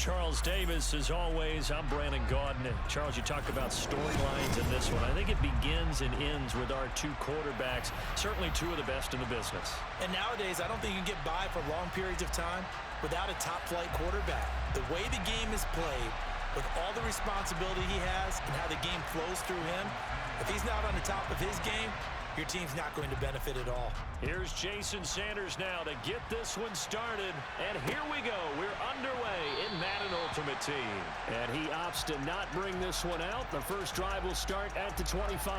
Charles Davis, as always, I'm Brandon Gaudin. And Charles, you talked about storylines in this one. I think it begins and ends with our two quarterbacks, certainly two of the best in the business. And nowadays, I don't think you can get by for long periods of time without a top-flight quarterback. The way the game is played, with all the responsibility he has and how the game flows through him, if he's not on the top of his game, your team's not going to benefit at all. Here's Jason Sanders now to get this one started. And here we go. We're underway in Madden Ultimate Team. And he opts to not bring this one out. The first drive will start at the 25.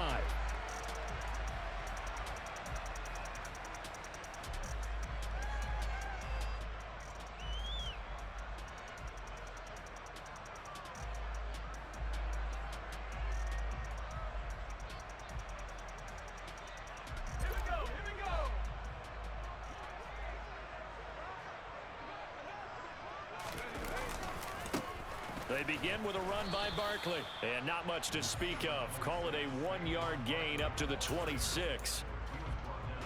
They begin with a run by Barkley. And not much to speak of. Call it a 1-yard gain up to the 26.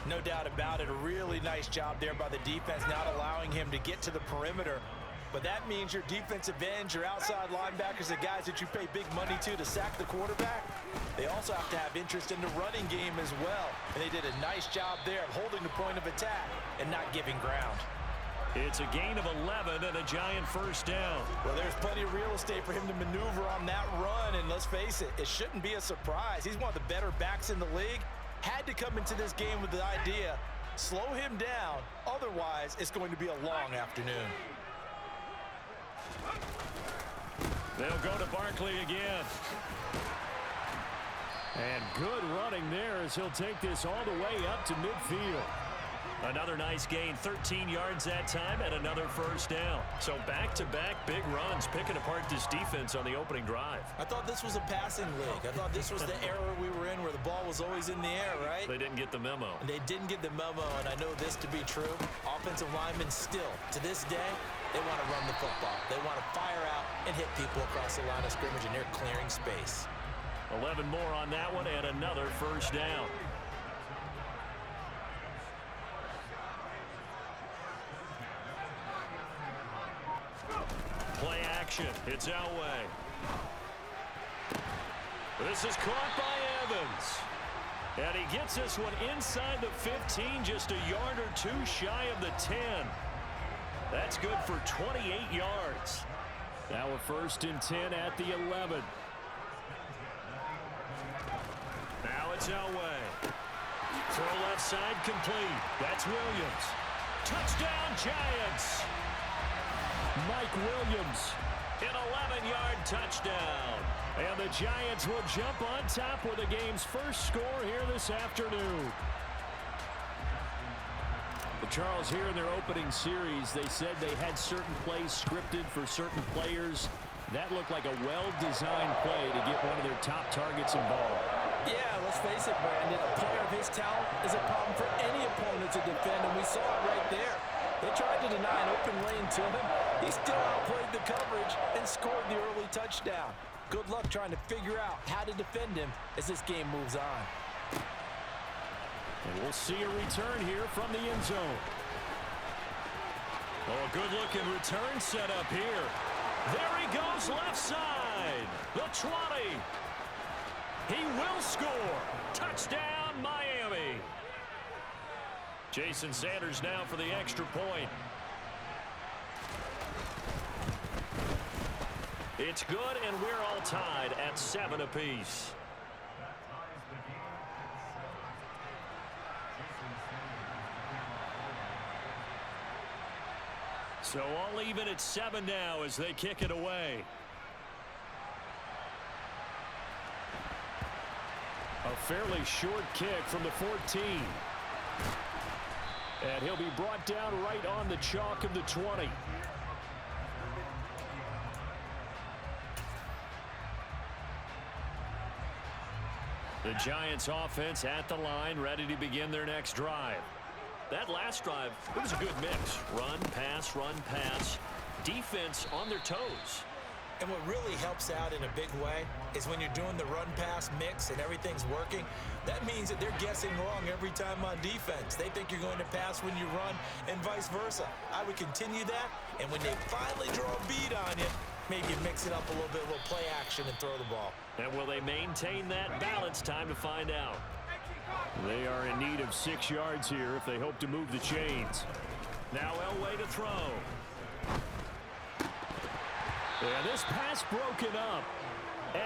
No doubt about it. A really nice job there by the defense, not allowing him to get to the perimeter. But that means your defensive ends, your outside linebackers, the guys that you pay big money to sack the quarterback, they also have to have interest in the running game as well. And they did a nice job there of holding the point of attack and not giving ground. It's a gain of 11 and a giant first down. Well, there's plenty of real estate for him to maneuver on that run, and let's face it, it shouldn't be a surprise. He's one of the better backs in the league. Had to come into this game with the idea, slow him down, otherwise it's going to be a long afternoon. They'll go to Barkley again. And good running there as he'll take this all the way up to midfield. Another nice gain, 13 yards that time, and another first down. So back-to-back big runs, picking apart this defense on the opening drive. I thought this was a passing league. I thought this was the era we were in where the ball was always in the air, right? They didn't get the memo. And they didn't get the memo, and I know this to be true. Offensive linemen still, to this day, they want to run the football. They want to fire out and hit people across the line of scrimmage, and they're clearing space. 11 more on that one, and another first down. Play action. It's Elway. This is caught by Evans. And he gets this one inside the 15, just a yard or two shy of the 10. That's good for 28 yards. Now a 1st and 10 at the 11. Now it's Elway. Throw left side complete. That's Williams. Touchdown Giants. Mike Williams, an 11-yard touchdown. And the Giants will jump on top with the game's first score here this afternoon. Well, Charles, here in their opening series, they said they had certain plays scripted for certain players. That looked like a well-designed play to get one of their top targets involved. Yeah, let's face it, Brandon. A player of his talent is a problem for any opponent to defend, and we saw it right there. They tried to deny an open lane to him. He still outplayed the coverage and scored the early touchdown. Good luck trying to figure out how to defend him as this game moves on. And we'll see a return here from the end zone. Oh, a good-looking return set up here. There he goes left side. The 20. He will score. Touchdown, Miami. Jason Sanders now for the extra point. It's good, and we're all tied at 7 apiece. So all even at 7 now as they kick it away. A fairly short kick from the 14. And he'll be brought down right on the chalk of the 20. The Giants offense at the line, ready to begin their next drive. That last drive, it was a good mix. Run, pass, defense on their toes. And what really helps out in a big way is when you're doing the run-pass mix and everything's working, that means that they're guessing wrong every time on defense. They think you're going to pass when you run and vice versa. I would continue that, and when they finally draw a bead on you, maybe mix it up a little bit, a little play action and throw the ball. And will they maintain that balance? Time to find out. They are in need of 6 yards here if they hope to move the chains. Now Elway to throw. And this pass broken up.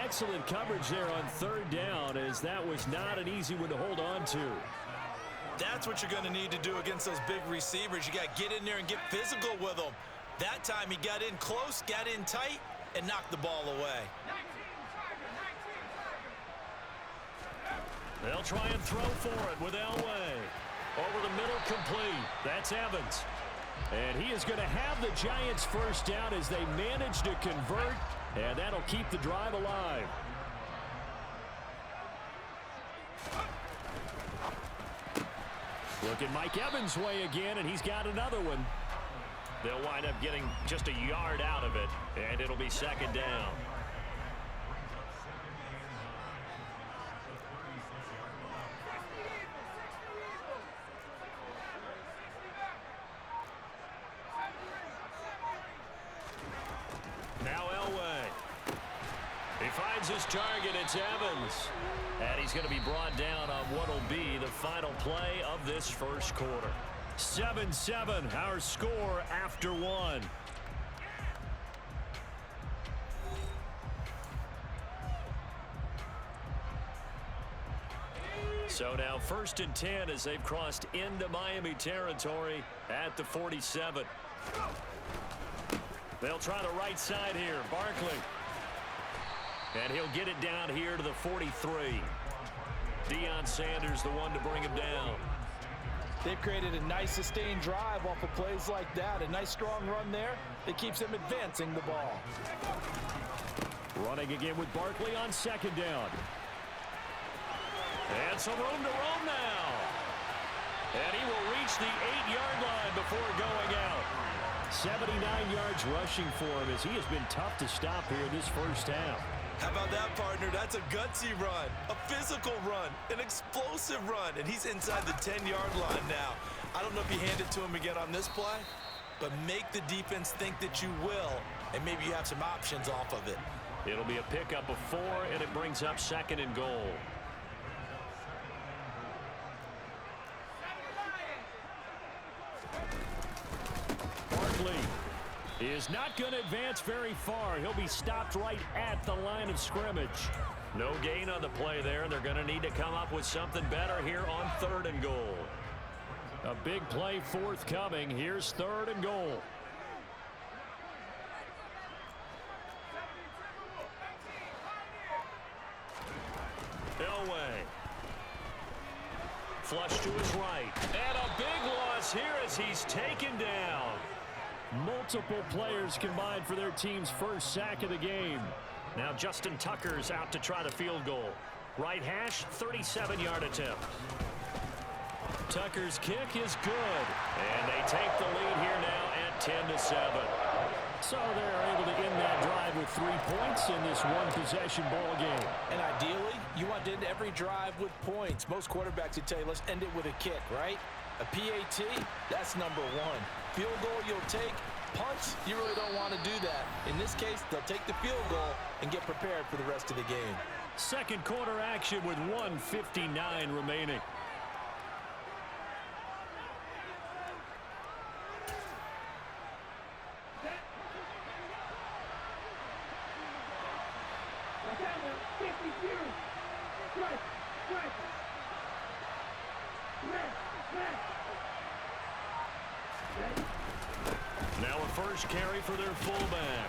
Excellent coverage there on 3rd down, as that was not an easy one to hold on to. That's what you're going to need to do against those big receivers. You got to get in there and get physical with them. That time he got in close, got in tight, and knocked the ball away. They'll try and throw for it with Elway. Over the middle, complete. That's Evans. And he is going to have the Giants first down as they manage to convert, and that'll keep the drive alive. Look at Mike Evans' way again, and he's got another one. They'll wind up getting just a yard out of it, and it'll be 2nd down. Now Elway. He finds his target. It's Evans. And he's going to be brought down on what will be the final play of this first quarter. 7-7, our score after 1. So now 1st and 10 as they've crossed into Miami territory at the 47. They'll try the right side here. Barkley. And he'll get it down here to the 43. Deion Sanders, the one to bring him down. They've created a nice sustained drive off of plays like that. A nice strong run there that keeps them advancing the ball. Running again with Barkley on 2nd down. And some room to roam now. And he will reach the 8-yard line before going out. 79 yards rushing for him as he has been tough to stop here this first half. How about that, partner? That's a gutsy run, a physical run, an explosive run, and he's inside the 10-yard line now. I don't know if you hand it to him again on this play, but make the defense think that you will, and maybe you have some options off of it. It'll be a pickup of 4, and it brings up 2nd and goal. Barkley is not going to advance very far. He'll be stopped right at the line of scrimmage. No gain on the play there. They're going to need to come up with something better here on 3rd and goal. A big play forthcoming. Here's 3rd and goal. Elway. Flush to his right. And a big loss here as he's taken down. Multiple players combined for their team's first sack of the game. Now Justin Tucker's out to try the field goal. Right hash, 37-yard attempt. Tucker's kick is good. And they take the lead here now at 10-7. So they're able to end that drive with 3 points in this one-possession ball game. And ideally, you want to end every drive with points. Most quarterbacks would tell you, let's end it with a kick, right? A PAT, that's number 1. Field goal you'll take. Punts, you really don't want to do that. In this case, they'll take the field goal and get prepared for the rest of the game. 2nd quarter action with 1:59 remaining. Now a first carry for their fullback.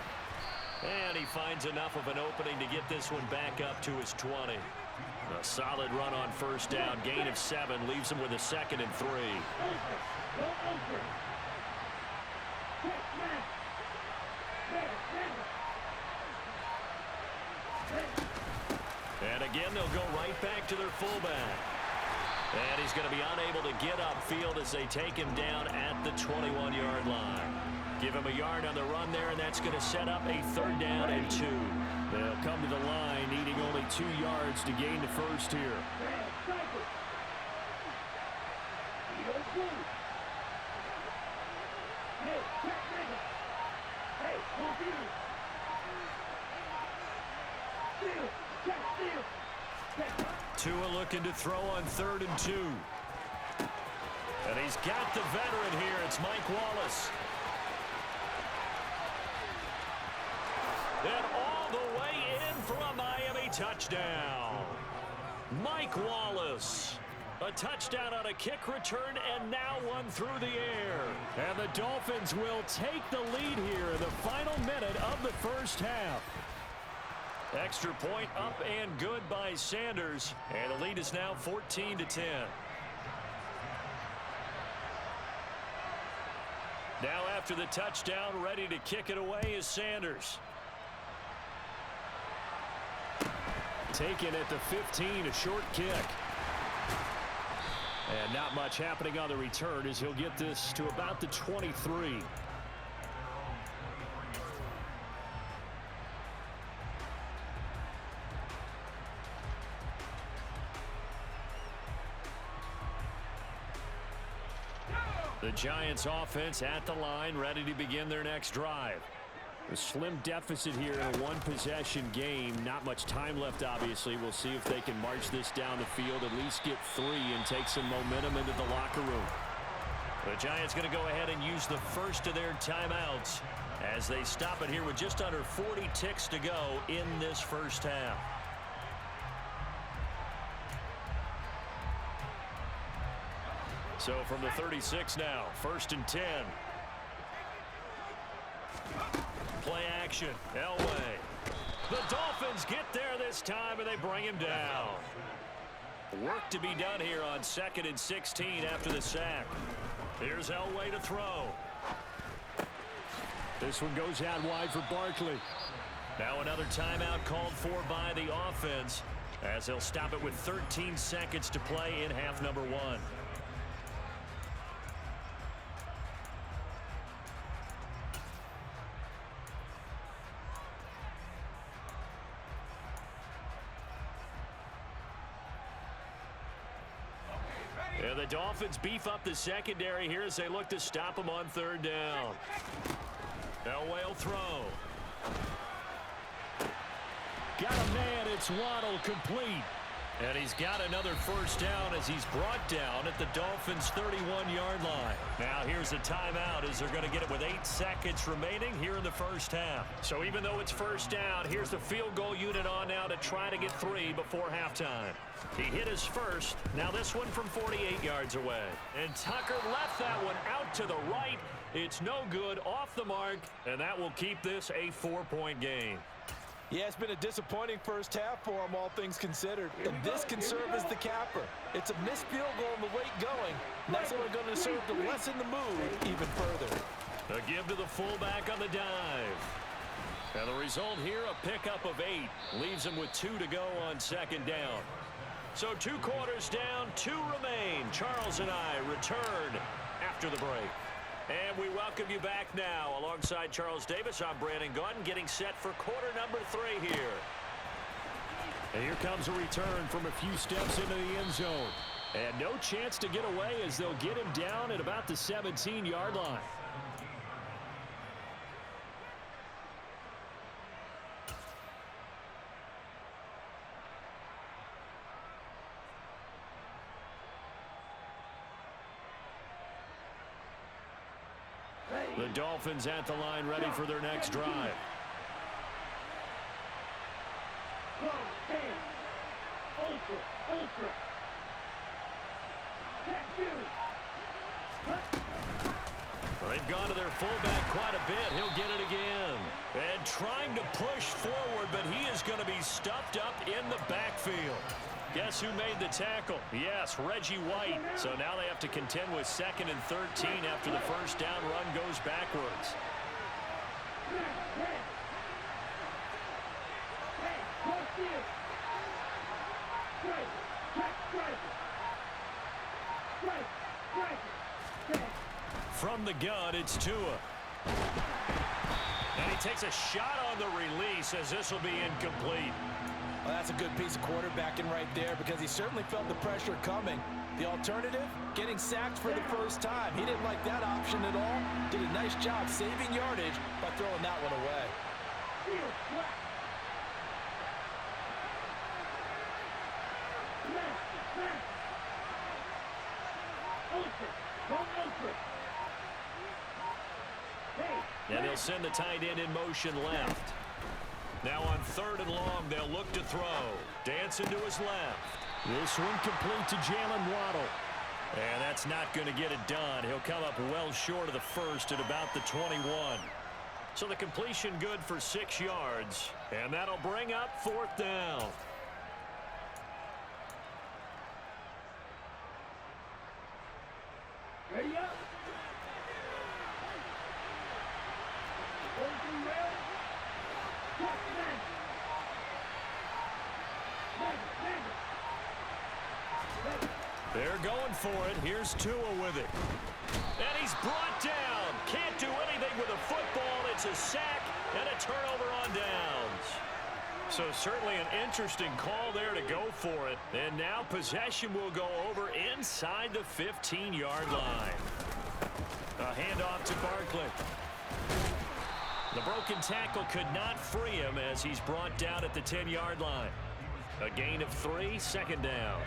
And he finds enough of an opening to get this one back up to his 20. A solid run on 1st down. Gain of 7 leaves him with a 2nd and 3. And again, they'll go right back to their fullback. And he's going to be unable to get upfield as they take him down at the 21-yard line. Give him a yard on the run there, and that's going to set up a 3rd down and 2. They'll come to the line needing only 2 yards to gain the first here. Tua looking to throw on 3rd and 2. And he's got the veteran here. It's Mike Wallace. And all the way in for a Miami touchdown. Mike Wallace. A touchdown on a kick return, and now one through the air. And the Dolphins will take the lead here in the final minute of the first half. Extra point up and good by Sanders. And the lead is now 14-10. Now after the touchdown, ready to kick it away is Sanders. Taken at the 15, a short kick. And not much happening on the return as he'll get this to about the 23. The Giants offense at the line, ready to begin their next drive. A slim deficit here in a one-possession game. Not much time left, obviously. We'll see if they can march this down the field, at least get 3 and take some momentum into the locker room. The Giants going to go ahead and use the first of their timeouts as they stop it here with just under 40 ticks to go in this first half. So from the 36 now, 1st and 10. Play action, Elway. The Dolphins get there this time, and they bring him down. Work to be done here on 2nd and 16 after the sack. Here's Elway to throw. This one goes out wide for Barkley. Now another timeout called for by the offense as they'll stop it with 13 seconds to play in half number 1. And the Dolphins beef up the secondary here as they look to stop him on 3rd down. Elway will throw. Got a man, it's Waddle, complete. And he's got another 1st down as he's brought down at the Dolphins' 31-yard line. Now here's a timeout as they're going to get it with 8 seconds remaining here in the first half. So even though it's 1st down, here's the field goal unit on now to try to get 3 before halftime. He hit his first. Now this one from 48 yards away. And Tucker left that one out to the right. It's no good, off the mark, and that will keep this a 4-point game. Yeah, it's been a disappointing first half for him, all things considered. And this can serve as the capper. It's a missed field goal and the weight going. And that's only going to serve to lessen the mood even further. A give to the fullback on the dive. And the result here, a pickup of 8. Leaves him with 2 to go on 2nd down. So 2 quarters down, 2 remain. Charles and I return after the break. And we welcome you back now. Alongside Charles Davis, I'm Brandon Gunn, getting set for quarter number 3 here. And here comes a return from a few steps into the end zone. And no chance to get away as they'll get him down at about the 17-yard line. The Dolphins at the line, ready for their next drive. Well, they've gone to their fullback quite a bit. He'll get it again. And trying to push forward, but he is going to be stuffed up in the backfield. Guess who made the tackle? Yes, Reggie White. So now they have to contend with 2nd and 13 after the first down run goes backwards. From the gun, it's Tua. And he takes a shot on the release as this will be incomplete. Well, that's a good piece of quarterbacking right there because he certainly felt the pressure coming. The alternative, getting sacked for the first time. He didn't like that option at all. Did a nice job saving yardage by throwing that one away. And they'll send the tight end in motion left. Now on 3rd and long, they'll look to throw. Dancing to his left. This one complete to Jalen Waddle. And that's not going to get it done. He'll come up well short of the first at about the 21. So the completion good for 6 yards. And that'll bring up 4th down. Ready up. They're going for it. Here's Tua with it. And he's brought down. Can't do anything with a football. It's a sack and a turnover on downs. So certainly an interesting call there to go for it. And now possession will go over inside the 15-yard line. A handoff to Barkley. The broken tackle could not free him as he's brought down at the 10-yard line. A gain of 3, 2nd down.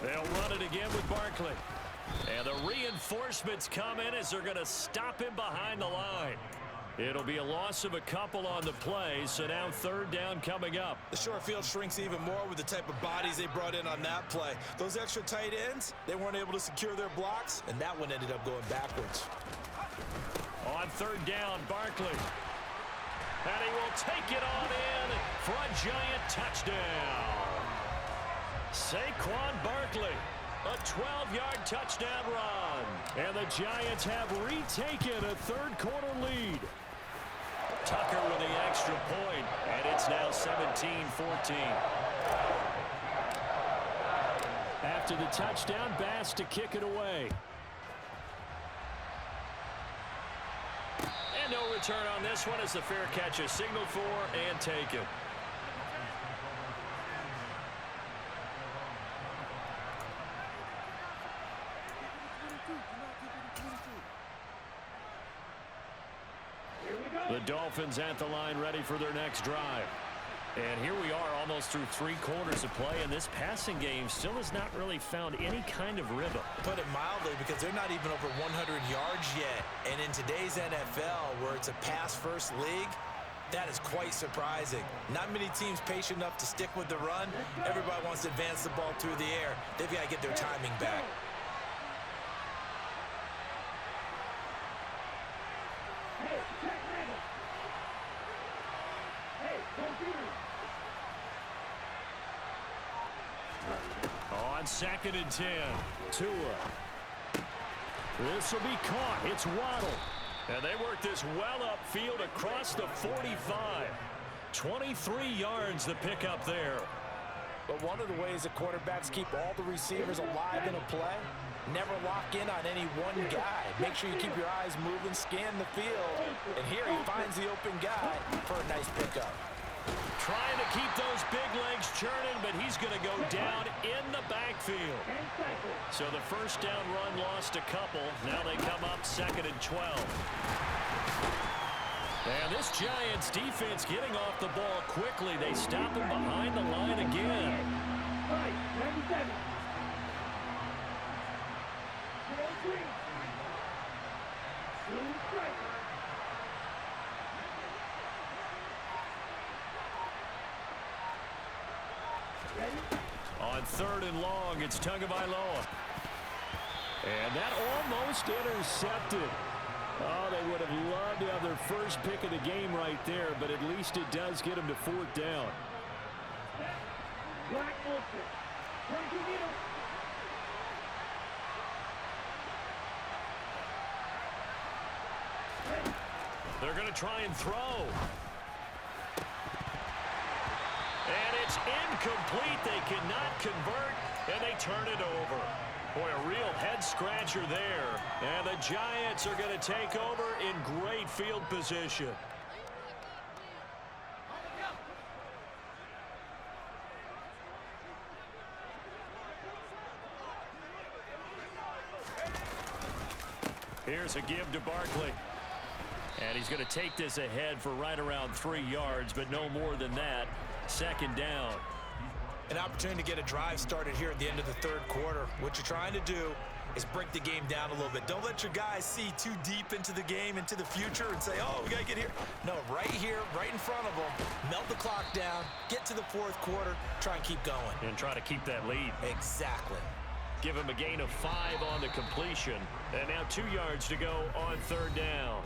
They'll run it again with Barkley. And the reinforcements come in as they're going to stop him behind the line. It'll be a loss of a couple on the play, so now 3rd down coming up. The short field shrinks even more with the type of bodies they brought in on that play. Those extra tight ends, they weren't able to secure their blocks, and that one ended up going backwards. On 3rd down, Barkley. And he will take it on in for a giant touchdown. Saquon Barkley, a 12-yard touchdown run. And the Giants have retaken a 3rd quarter lead. Tucker with the extra point, and it's now 17-14. After the touchdown, Bass to kick it away. And no return on this one as the fair catch is signaled for and taken. The Dolphins at the line ready for their next drive. And here we are almost through 3 quarters of play, and this passing game still has not really found any kind of rhythm. Put it mildly, because they're not even over 100 yards yet. And in today's NFL, where it's a pass-first league, that is quite surprising. Not many teams patient enough to stick with the run. Everybody wants to advance the ball through the air. They've got to get their timing back. On 2nd and 10, Tua. This will be caught. It's Waddle. And they work this well upfield across the 45. 23 yards the pickup there. But one of the ways that quarterbacks keep all the receivers alive in a play, never lock in on any one guy. Make sure you keep your eyes moving, scan the field. And here he finds the open guy for a nice pickup. Trying to keep those big legs churning, but he's going to go down in the backfield. So the first down run lost a couple. Now they come up 2nd and 12. And this Giants defense getting off the ball quickly. They stop him behind the line again. On 3rd and long, it's Tagovailoa. And that almost intercepted. Oh, they would have loved to have their first pick of the game right there, but at least it does get them to 4th down. They're going to try and throw. And it's incomplete. They cannot convert, and they turn it over. Boy, a real head-scratcher there. And the Giants are going to take over in great field position. Here's a give to Barkley. And he's going to take this ahead for right around 3 yards, but no more than that. Second down. An opportunity to get a drive started here at the end of the third quarter. What you're trying to do is break the game down a little bit. Don't let your guys see too deep into the game, into the future, and say, oh, we got to get here. No, right here, right in front of them. Melt the clock down, get to the fourth quarter, try and keep going. And try to keep that lead. Exactly. Give him a gain of 5 on the completion. And now 2 yards to go on third down.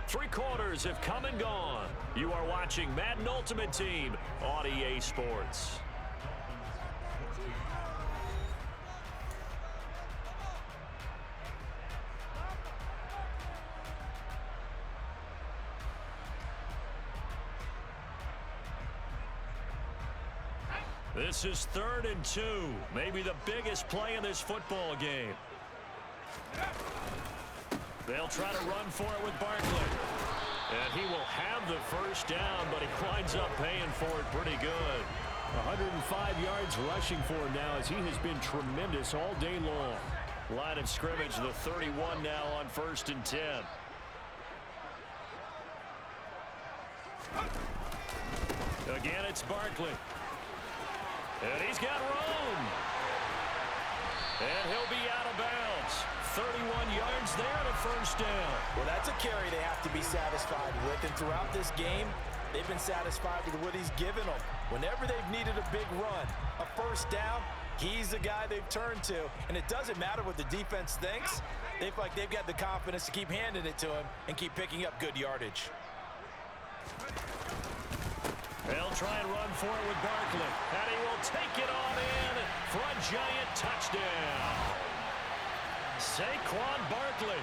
3 quarters have come and gone. You are watching Madden Ultimate Team on EA Sports. This is 3rd and 2. Maybe the biggest play in this football game. They'll try to run for it with Barkley. And he will have the first down, but he winds up paying for it pretty good. 105 yards rushing for him now as he has been tremendous all day long. Line of scrimmage, the 31 now on 1st and 10. Again, it's Barkley. And he's got room. And he'll be out of bounds. 31 yards there and a first down. Well, that's a carry they have to be satisfied with. And throughout this game, they've been satisfied with what he's given them. Whenever they've needed a big run, a first down, he's the guy they've turned to. And it doesn't matter what the defense thinks. They feel like they've got the confidence to keep handing it to him and keep picking up good yardage. They'll try and run for it with Barkley. And he will take it on in for a giant touchdown. Saquon Barkley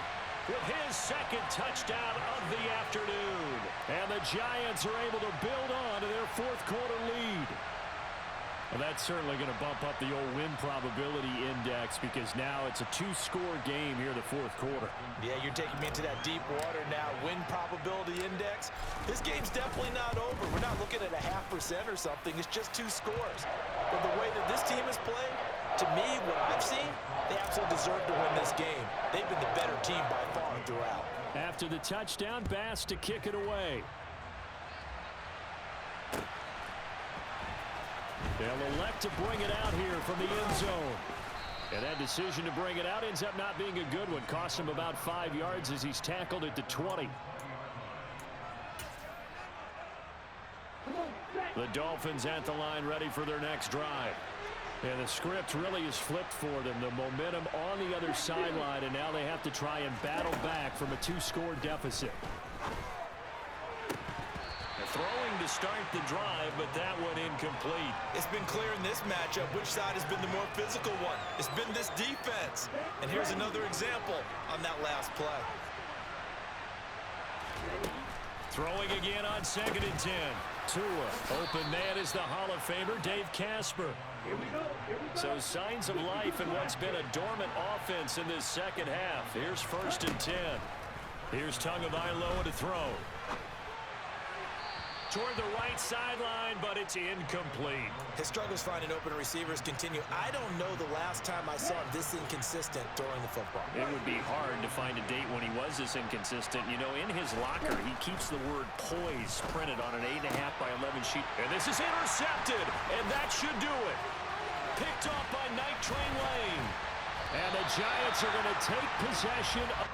with his 2nd touchdown of the afternoon. And the Giants are able to build on to their 4th quarter lead. Well, that's certainly going to bump up the old win probability index because now it's a 2-score game here in the 4th quarter. Yeah, you're taking me into that deep water now. Win probability index. This game's definitely not over. We're not looking at a 0.5% or something. It's just 2 scores. But the way that this team has played, to me, what I've seen, they absolutely deserve to win this game. They've been the better team by far throughout. After the touchdown, Bass to kick it away. They'll elect to bring it out here from the end zone. And that decision to bring it out ends up not being a good one. Costs him about 5 yards as he's tackled at the 20. The Dolphins at the line ready for their next drive. And the script really is flipped for them. The momentum on the other sideline, and now they have to try and battle back from a 2-score deficit. Throwing to start the drive, but that one incomplete. It's been clear in this matchup which side has been the more physical one. It's been this defense. And here's another example on that last play. Throwing again on 2nd and 10. Tua, open man is the Hall of Famer, Dave Casper. So signs of life in what's been a dormant offense in this second half. Here's 1st and 10. Here's Tagovailoa to throw. Toward the right sideline, but it's incomplete. His struggles finding open receivers continue. I don't know the last time I saw him this inconsistent during the football. It would be hard to find a date when he was this inconsistent. You know, in his locker, he keeps the word poise printed on an 8.5 by 11 sheet. And this is intercepted, and that should do it. Picked off by Night Train Lane. And the Giants are going to take possession of